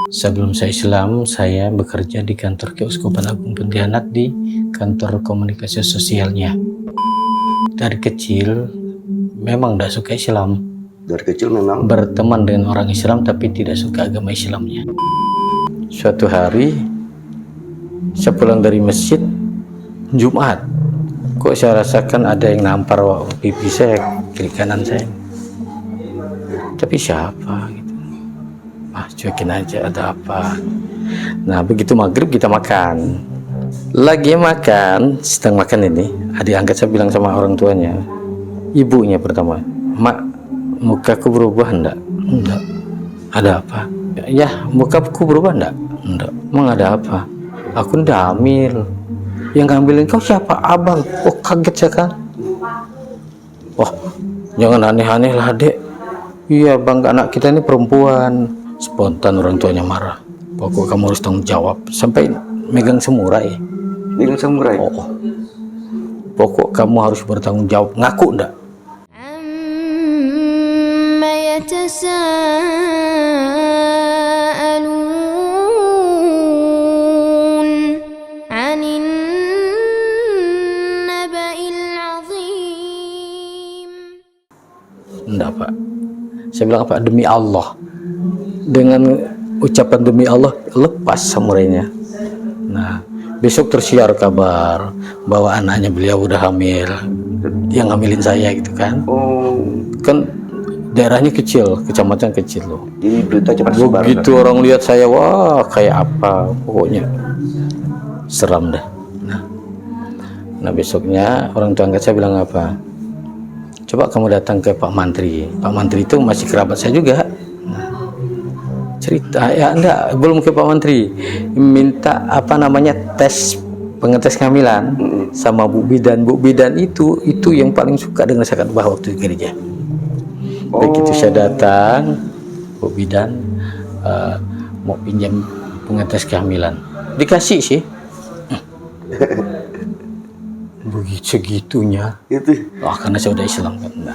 Sebelum saya Islam, saya bekerja di kantor Keuskupan Agung Pontianak di kantor komunikasi sosialnya. Dari kecil memang tidak suka Islam. Dari kecil memang Berteman dengan orang Islam tapi tidak suka agama Islamnya. Suatu hari saya pulang dari masjid Jumat, kok saya rasakan ada yang nampar pipi saya, kiri kanan saya. Tapi siapa gitu? Cuekin aja, ada apa? Nah begitu maghrib kita makan. Lagi makan, sedang makan ini, adik angkat saya bilang sama orang tuanya, ibunya pertama, "Mak, mukaku berubah enggak?" "Enggak." "Ada apa?" "Ya, mukaku berubah enggak?" "Enggak." "Emang ada apa?" "Aku udah hamil." "Yang ngambilin kau siapa?" "Abang." Oh kaget saya kan. "Oh jangan aneh-aneh lah dek." "Iya bang, anak kita ini perempuan." Spontan orang tuanya marah. "Pokok kamu harus tanggung jawab." Sampai megang semurai. Megang samurai. Oh. Pokok kamu harus bertanggung jawab. Ngaku enggak? Amma yatasaalun 'anin naba'il 'azim. Enggak pak. Saya bilang apa? Demi Allah. Dengan ucapan demi Allah lepas samurainya. Nah besok tersiar kabar bahwa anaknya beliau udah hamil, yang ngambilin saya gitu kan. Oh, Kan daerahnya kecil, kecamatan kecil loh. jadi berita cepat sebar. Begitu orang lihat saya, wah kayak apa, pokoknya seram dah. Nah besoknya orang tua angkat saya bilang apa? "Coba kamu datang ke Pak Mantri." Pak Mantri itu masih kerabat saya juga. Cerita ya, enggak, belum ke Pak Menteri, minta apa namanya pengetes kehamilan sama Bu Bidan. Bu Bidan itu yang paling suka dengan zakat upah waktu di gereja. Begitu saya datang, Bu Bidan mau pinjam pengetes kehamilan, dikasih sih. Begitu segitunya Itu karena saya udah Islam kan. Nah,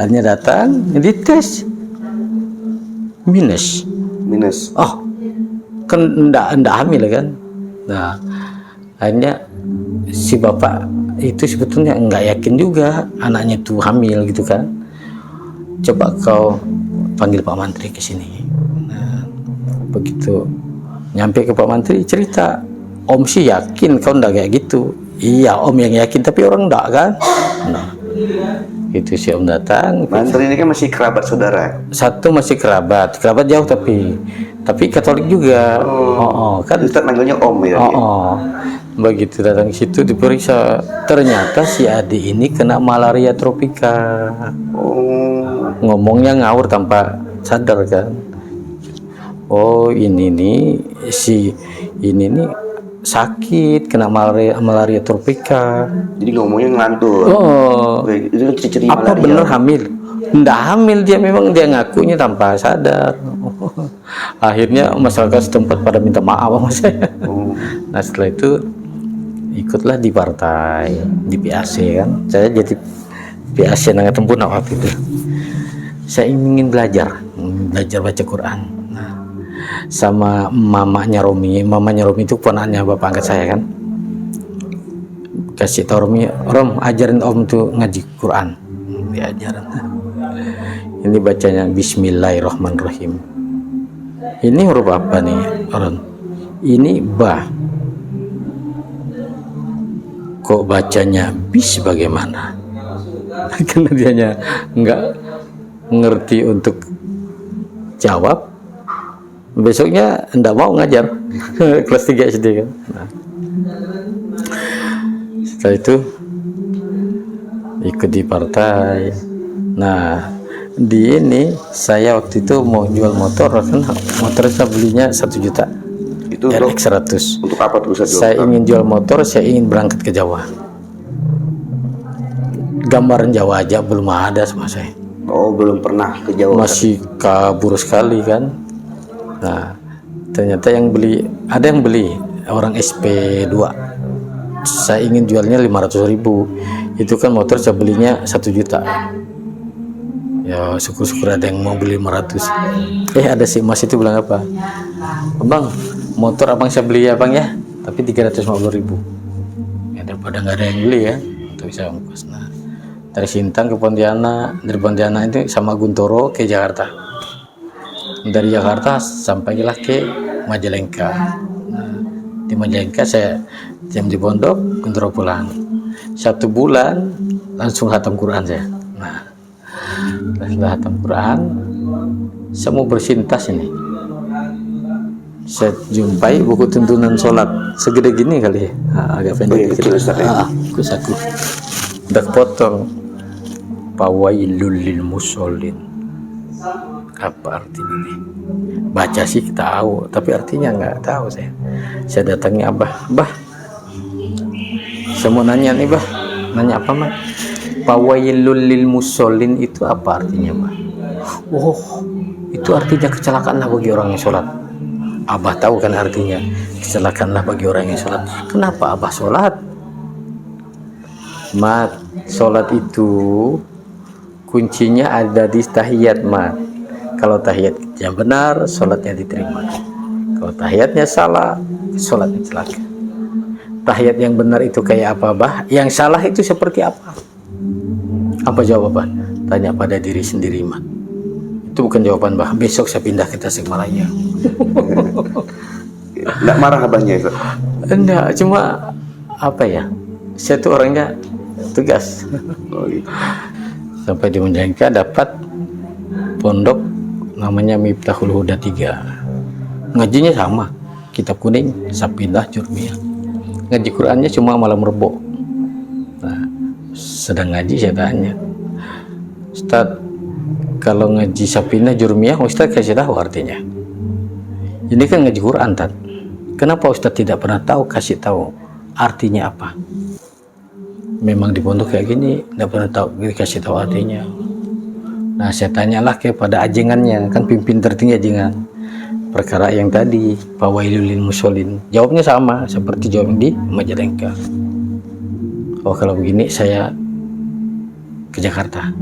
akhirnya datang dites minus. Oh kan enggak hamil kan. Nah akhirnya si bapak itu sebetulnya enggak yakin juga anaknya tuh hamil gitu kan. "Coba kau panggil Pak Mantri ke sini." Nah begitu nyampe ke Pak Mantri cerita, "Om sih yakin kau enggak kayak gitu." "Iya om yang yakin tapi orang enggak kan." Nah itu si om datang. Mantri ini kan masih kerabat saudara. Satu masih kerabat jauh tapi Katolik juga. Kan Ustaz manggilnya om ya. Begitu datang ke situ diperiksa, ternyata si Adi ini kena malaria tropika. Ngomongnya ngawur tanpa sadar kan. Oh ini nih sakit, kena malaria tropika. Jadi ngomongnya ngelantur. Itu ciri-ciri Apa malaria. bener hamil? Nggak hamil dia, memang dia ngakunya tanpa sadar. Akhirnya masyarakat setempat pada minta maaf sama saya. Nah setelah itu ikutlah di partai, di PAC kan. Saya jadi PAC Nanga Tempuna waktu itu. Saya ingin belajar baca Quran. Nah, sama mamanya Romi itu ponaknya bapak angkat saya kan. Kasih tahu Romi, "Rom, ajarin om tuh ngaji Quran." Diajarin. Ini bacanya Bismillahirrahmanirrahim. Ini huruf apa nih, Ron? Ini ba. Kok bacanya bis bagaimana? Karena dianya nggak ngerti untuk jawab. Besoknya enggak mau ngajar. Kelas 3 SD kan. Nah, setelah itu ikut di partai. Nah di ini saya waktu itu mau jual motor kan, motor saya belinya 1 juta. Itu RX 100. untuk apa tuh Ustaz? Saya ingin jual motor, saya ingin berangkat ke Jawa. Gambaran Jawa aja belum ada sama saya. Oh belum pernah ke Jawa. Masih kabur sekali kan. Nah ternyata ada yang beli orang SP2. Saya ingin jualnya 500.000. Itu kan motor saya belinya 1 juta. Ya syukur-syukur ada yang mau beli 500. Ada si Mas itu bilang apa? Bang, motor abang saya beli ya bang ya, tapi 350.000. Ya daripada nggak ada yang beli ya, untuk bisa ongkos. Nah, dari Sintang ke Pontianak, dari Pontianak itu sama Guntoro ke Jakarta. Dari Jakarta sampailah ke Majalengka. Nah, di Majalengka saya jam di pondok, Guntoro pulang. 1 bulan langsung khatam Quran saya. Nah, setelah khatam Quran, saya mau bersihin tas ini. Saya jumpai buku tuntunan sholat segede gini kali ya, agak pendek kecil ya. Aku udah potong. Fawailul lil musallin. Apa artinya nih? Baca sih tahu, tapi artinya nggak tahu saya. Saya datangi Abah, saya mau nanya nih Bah, nanya apa Mak? Fawailul lil musallin itu apa artinya Bah? Oh, itu artinya kecelakaanlah bagi orang yang sholat. Abah tahu kan artinya kecelakaanlah bagi orang yang sholat. Kenapa Abah sholat? Mat, sholat itu kuncinya ada di tahiyat Mat. Kalau tahiyat yang benar, sholatnya diterima. Kalau tahiyatnya salah, sholatnya celaka. Tahiyat yang benar itu kayak apa Bah? Yang salah itu seperti apa? Apa jawab Bah? Tanya pada diri sendiri Mat. Itu bukan jawaban Bah. Besok saya pindah ke Tasikmalaya. Enggak marah abahnya itu? Enggak, cuma apa ya? Saya tuh orangnya tegas. Sampai di Majalengka dapat pondok namanya Miftahul Huda 3. Ngajinya sama, kitab kuning, Sapidah, Jurmiyah. Ngaji Qurannya cuma malam Rebo. Nah, sedang ngaji saya tanya, Ustaz, kalau ngaji Sapidah, Jurmiyah, Ustaz kasih tahu artinya. Ini kan ngaji Quran, Tad. Kenapa Ustaz tidak pernah tahu kasih tahu artinya apa? Memang di pondok kayak gini, tidak pernah tahu dikasih tahu artinya. Nah, saya tanyalah kepada ajengannya, kan pimpin tertinggi ajengan. Perkara yang tadi, Fawailul lil musallin. Jawabnya sama seperti jawab di Majalengka. Oh, kalau begini saya ke Jakarta.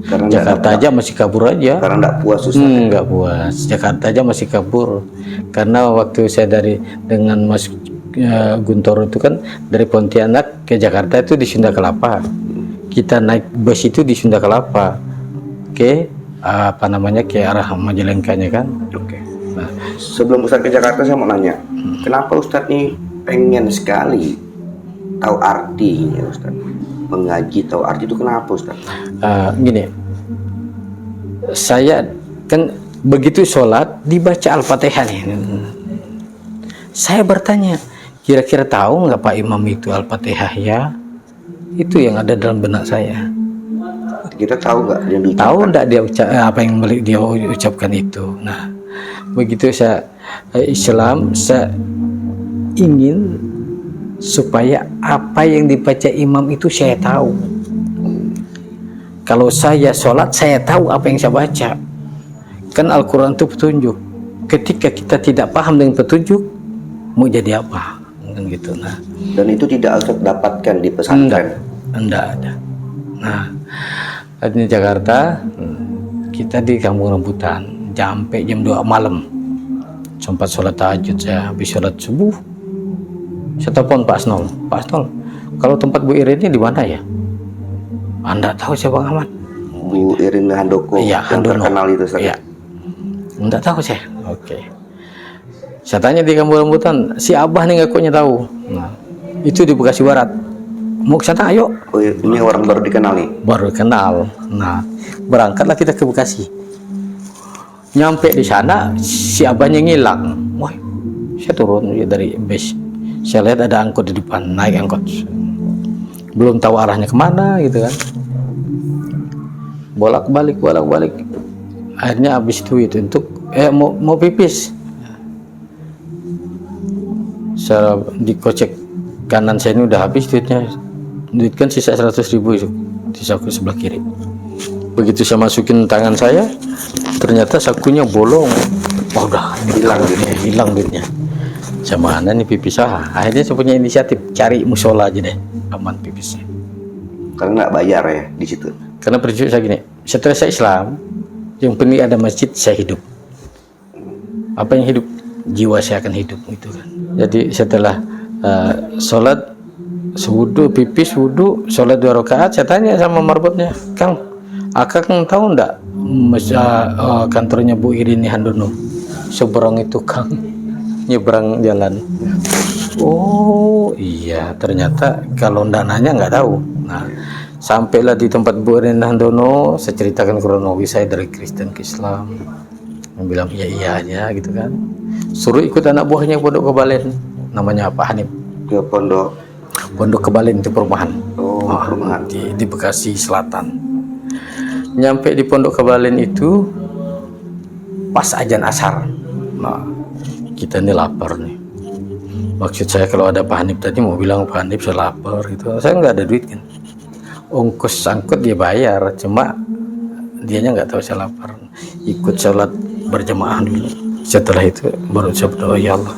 Karena Jakarta aja masih kabur aja. Karena enggak puas Ustaz. Enggak puas. Jakarta aja masih kabur. Karena waktu saya dengan Mas Guntoro itu kan dari Pontianak ke Jakarta itu di Sunda Kelapa. Kita naik bus itu di Sunda Kelapa ke ke arah Majalengkanya kan. Oke. Nah, sebelum Ustaz ke Jakarta saya mau nanya, kenapa Ustaz nih pengen sekali tahu artinya Ustaz? Mengaji tahu arti itu kenapa Ustaz? Gini, saya kan begitu sholat dibaca Al-Fatihah nih. Saya bertanya, kira-kira tahu nggak Pak Imam itu Al-Fatihah ya? Itu yang ada dalam benak saya. Kita tahu nggak yang diucapkan? Tahu nggak apa yang dia ucapkan itu. Nah, begitu saya Islam, saya ingin supaya apa yang dibaca imam itu saya tahu. Kalau saya sholat, saya tahu apa yang saya baca. Kan Al-Quran itu petunjuk. Ketika kita tidak paham dengan petunjuk, mau jadi apa? Kan gitu. Nah, dan itu tidak Ustaz dapatkan di pesantren? Enggak ada. Nah, di Jakarta kita di Kampung Rambutan sampai jam 2 malam. Sempat sholat tahajud, saya habis sholat subuh. Saya telepon Pak Asnol, kalau tempat Bu Irin ini di mana ya? Anda tahu siapa Bang Ahmad? Bu Irin Handoko, iya, yang terkenal itu Ustaz. Iya. Enggak tahu saya. Oke. Saya tanya di Kampung Rambutan, si Abah nih ngakunya tahu. Nah, itu di Bekasi Barat. Mau ke sana ayo. Oh, ini orang baru dikenal nih. Baru kenal. Nah, berangkatlah kita ke Bekasi. Nyampe di sana si Abahnya ngilang. Wah, saya turun dari bus. Saya lihat ada angkot di depan, naik angkot. Belum tahu arahnya kemana gitu kan. Bolak-balik. Akhirnya habis duit untuk mau pipis. Saya dikocek kanan saya ini udah habis duitnya. Duit kan sisa 100.000 itu di saku sebelah kiri. Begitu saya masukin tangan saya, ternyata sakunya bolong. Wah, udah hilang duitnya. Mana nih pipis? Akhirnya saya punya inisiatif cari musola aja deh, aman pipisnya. Karena nggak bayar ya di situ. Karena prinsip saya gini, setelah saya Islam, yang penting ada masjid, saya hidup. Apa yang hidup? Jiwa saya akan hidup, gitu kan. Jadi setelah sholat, wudu, pipis, wudu, sholat 2 rakaat, saya tanya sama marbotnya, Kang, Akang tahu enggak kantornya Bu Irini Handono? Seberang itu, Kang, nyebrang jalan. Oh iya, ternyata kalau enggak nanya enggak tahu. Nah, sampailah di tempat Bu Irini Handono, saya ceritakan kronologi saya dari Kristen ke Islam. Yang bilang iya aja gitu kan. Suruh ikut anak buahnya Pondok Kebalen, namanya Pak Hanif. Ke Pondok Kebalen itu perumahan. perumahan Di Bekasi Selatan. Nyampe di Pondok Kebalen itu pas azan asar. Nah, kita ini lapar nih. Maksud saya kalau ada Pak Hanif tadi mau bilang Pak Hanif saya lapar gitu. Saya nggak ada duit kan. Ongkos angkut dia bayar, cuma dianya nggak tahu saya lapar. Ikut sholat berjamaah dulu. Setelah itu baru saya berdoa, ya Allah,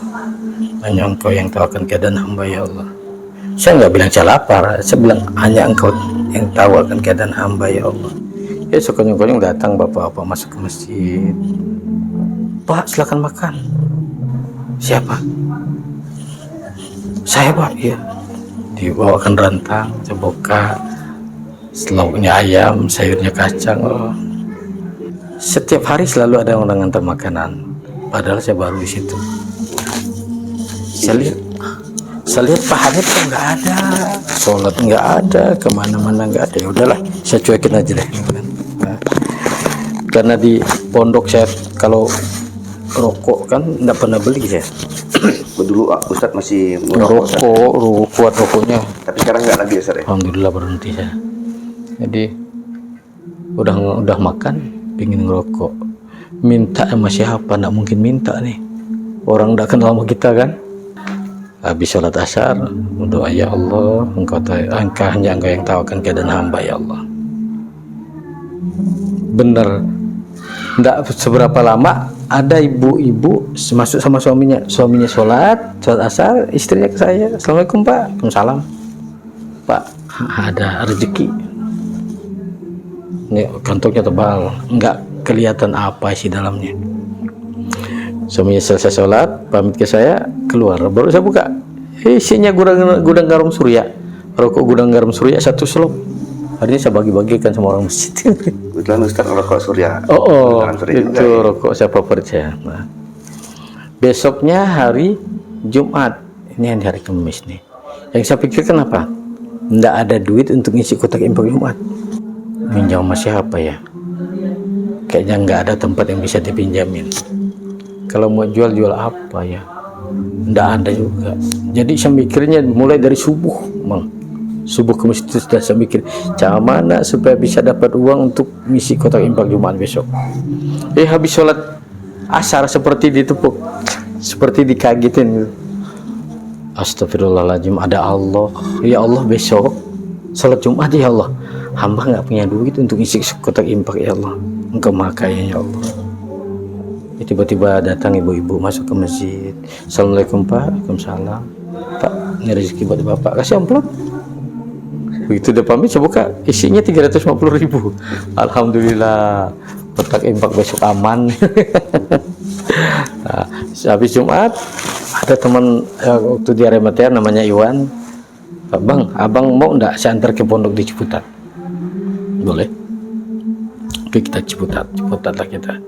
hanya Engkau yang tahu akan keadaan hamba, ya Allah. Saya nggak bilang saya lapar, saya bilang hanya Engkau yang tahu akan keadaan hamba, ya Allah. Ya sekonyong-konyong datang bapak-bapak masuk ke masjid. Pak, silakan makan. Siapa? Saya, Pak. Iya. Dibawakan rantang, ceboka, lauknya ayam, sayurnya kacang. Oh. Setiap hari selalu ada orang antar makanan. Padahal saya baru di situ. Saya lihat Pak Hanif kok nggak ada, sholat nggak ada, kemana-mana nggak ada. Ya udahlah, saya cuekin aja deh. Nah, karena di pondok saya kalau rokok kan nggak pernah beli saya. dulu Ustadz masih Rokok kuat rokoknya. Tapi sekarang nggak lagi ya Ustadz ya? Alhamdulillah berhenti saya. Jadi udah makan, pingin ngerokok. Minta sama siapa? Nggak mungkin minta nih. Orang nggak kenal sama kita kan. Habis sholat asar, berdoa, ya Allah, Engkau hanya Engkau yang tahu akan keadaan hamba, ya Allah. Bener, nggak seberapa lama ada ibu-ibu masuk sama suaminya sholat asar, istrinya ke saya, Assalamualaikum Pak. Waalaikumsalam. Pak, ada rezeki. Ini kantongnya tebal, nggak kelihatan apa isi dalamnya. Suaminya selesai sholat, pamit ke saya, keluar. Baru saya buka, isinya gudang garam surya. Rokok gudang garam surya 1 slop. Hari ini saya bagi-bagikan sama orang masjid. Kebetulan Ustaz rokok surya. Oh, surya itu ya. Rokok saya favorit saya. Nah, besoknya hari Jumat, ini yang hari Kamis nih. Yang saya pikirkan apa? Nggak ada duit untuk ngisi kotak infak Jumat. Pinjam sama siapa ya? Kayaknya nggak ada tempat yang bisa dipinjamin. Kalau mau jual apa ya? Nggak ada juga. Jadi saya mikirnya mulai dari subuh, subuh ke masjid sudah saya mikir cara mana supaya bisa dapat uang untuk ngisi kotak infak Jumat besok. Habis sholat asar seperti ditepuk, seperti dikagetin gitu. Astagfirullahaladzim, ada Allah. Ya Allah, besok sholat Jumat ya Allah, hamba nggak punya duit untuk ngisi kotak infak, ya Allah, Engkau maha kaya ya Allah. Tiba-tiba datang ibu-ibu masuk ke masjid. Assalamualaikum Pak. Waalaikumsalam. Pak, ini rezeki buat Bapak, kasih amplop. Begitu udah pamit saya buka, isinya 350.000. Alhamdulillah, kotak infak besok aman. Nah, habis Jumat ada teman waktu di Aremater namanya Iwan. Bang, abang mau enggak saya antar ke pondok di Ciputat? Boleh. Oke, kita Ciputat lah kita.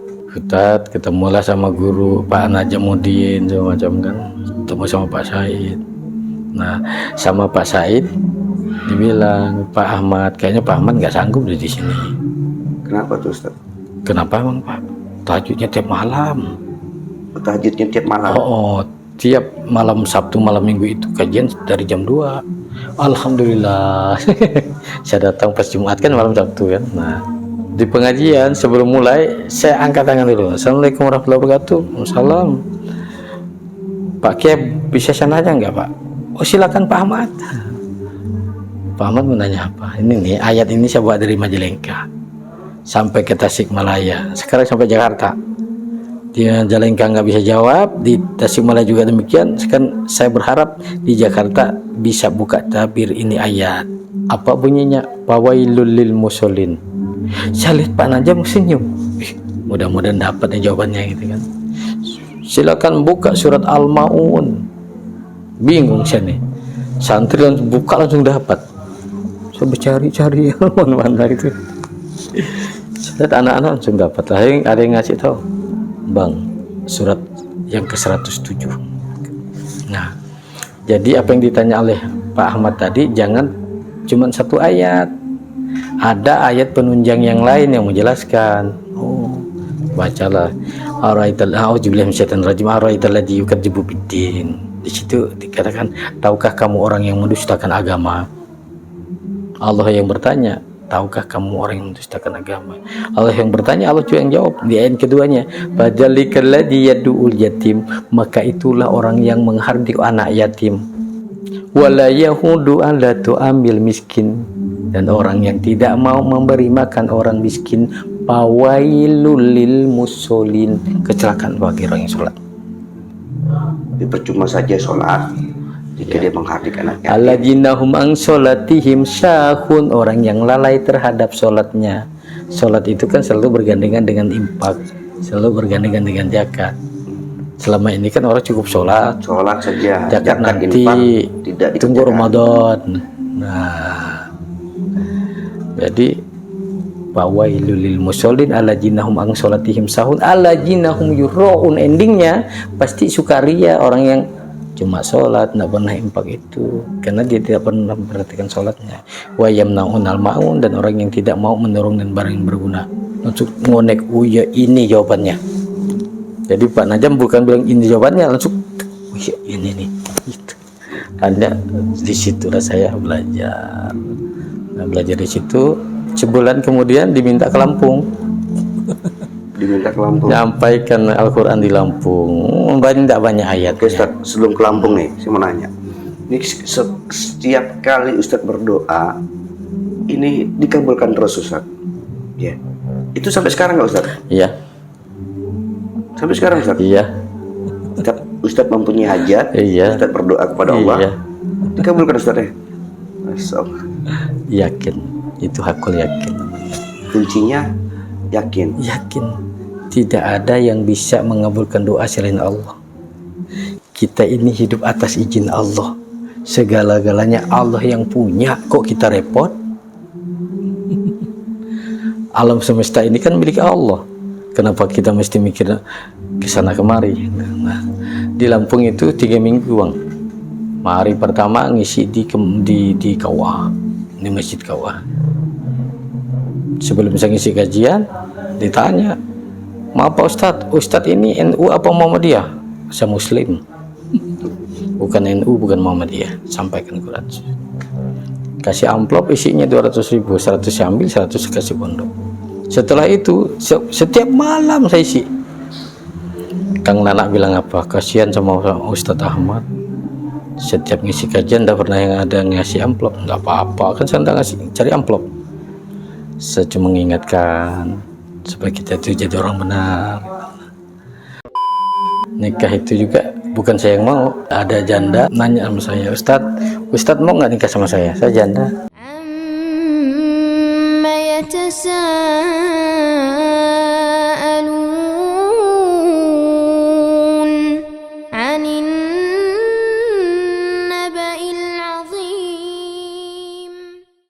Ketemulah sama guru Pak Najamuddin segala macam kan, ketemu sama Pak Said. Nah, sama Pak Said dibilang, Pak Ahmad, kayaknya Pak Ahmad nggak sanggup di sini. Kenapa tuh Ustaz? Kenapa emang Pak? Tahajudnya tiap malam. Tahajudnya tiap malam? Tiap malam Sabtu, malam Minggu itu kajian dari jam 2. Alhamdulillah. Saya datang pas Jumat kan malam Sabtu kan. Nah, di pengajian sebelum mulai saya angkat tangan dulu. Assalamualaikum warahmatullahi wabarakatuh. Waalaikumsalam. Pak Kiai bisa saya nanya nggak Pak? Oh silakan Pak Ahmad. Pak Ahmad mau nanya apa? Ini nih ayat ini saya buat dari Majalengka sampai ke Tasikmalaya. Sekarang sampai Jakarta. Di Majalengka nggak bisa jawab, di Tasikmalaya juga demikian. Sekarang saya berharap di Jakarta bisa buka tabir ini ayat. Apa bunyinya? Fawailul lil musallin. Saya lihat Pak Najam senyum. Mudah-mudahan dapat jawabannya gitu kan. Silakan buka surat Al-Maun. Bingung saya nih. Santri langsung buka langsung dapat. Saya bercari-cari mana itu. Saya lihat anak-anak langsung dapat. Ada yang ngasih tahu. Bang, surat yang ke-107. Nah, jadi apa yang ditanya oleh Pak Ahmad tadi, jangan cuma satu ayat. Ada ayat penunjang yang lain yang menjelaskan. Oh, bacalah araital a'udzubillahi minasyaitonir rajim araital ladzi yukadzibu biddin. Di situ dikatakan, tahukah kamu orang yang mendustakan agama? Allah yang bertanya, tahukah kamu orang yang mendustakan agama? Allah yang bertanya, Allah juga yang jawab. Di ayat keduanya, fadzalikal ladzi yad'ul yatim, maka itulah orang yang menghardik anak yatim. Wala yahudu ala tu'amil miskin, dan orang yang tidak mau memberi makan orang miskin. Fawailul lil musallin, kecelakaan bagi orang yang sholat. Percuma saja sholat jika dia menghardik anaknya. Alladzina hum an sholatihim sahun, orang yang lalai terhadap sholatnya. Sholat itu kan selalu bergandengan dengan infak, selalu bergandengan dengan zakat. Selama ini kan orang cukup sholat saja, zakat nanti tidak tunggu Ramadan. Nah, jadi fawailul lil musallin alladzina hum an sholatihim sahun alladzina hum yuraun, endingnya pasti sukaria orang yang cuma sholat tidak pernah infak itu, karena dia tidak pernah memperhatikan sholatnya. Wa yamnaunal maun, dan orang yang tidak mau menurunkan barang yang berguna. Langsung ngonek, oh ya ini jawabannya. Jadi Pak Najam bukan bilang ini jawabannya, langsung oh ya ini nih gitu. Anda disitulah saya belajar. Nah, belajar di situ. Sebulan kemudian diminta ke Lampung. Nyampaikan Al-Quran di Lampung. Banyak ayat. Oke Ustaz, sebelum ke Lampung nih, saya mau nanya. Ini setiap kali Ustaz berdoa, ini dikabulkan terus Ustaz. Ya. Itu sampai sekarang nggak Ustaz? Iya. Sampai sekarang Ustaz? Iya. Ustaz mempunyai hajat, iya. Ustaz berdoa kepada Allah, iya. Dikabulkan Ustaz ya? Masya Allah. Yakin. Itu hakul yakin. Kuncinya yakin. Tidak ada yang bisa mengabulkan doa selain Allah. Kita ini hidup atas izin Allah. Segala-galanya Allah yang punya, kok kita repot? Alam semesta ini kan milik Allah. Kenapa kita mesti mikir ke sana kemari? Nah, di Lampung itu 3 minggu Bang. Hari pertama ngisi di Kawah, di Masjid Kawah. Sebelum saya ngisi kajian, ditanya, maaf Pak Ustadz, Ustadz ini NU apa Muhammadiyah? Saya Muslim. Bukan NU, bukan Muhammadiyah. Sampaikan Quran. Kasih amplop isinya 200.000, 100 saya ambil, 100 kasih pondok. Setelah itu, setiap malam saya isi. Kang Nana bilang apa? Kasihan sama Ustadz Ahmad. Setiap ngisi kajian tidak pernah yang ada ngasih amplop. Nggak apa-apa, kan saya tidak ngasih, cari amplop. Saya cuma mengingatkan supaya kita itu jadi orang benar. Nikah itu juga bukan saya yang mau. Ada janda nanya sama saya, Ustadz mau nggak nikah sama saya? Saya janda. عما يتساءلون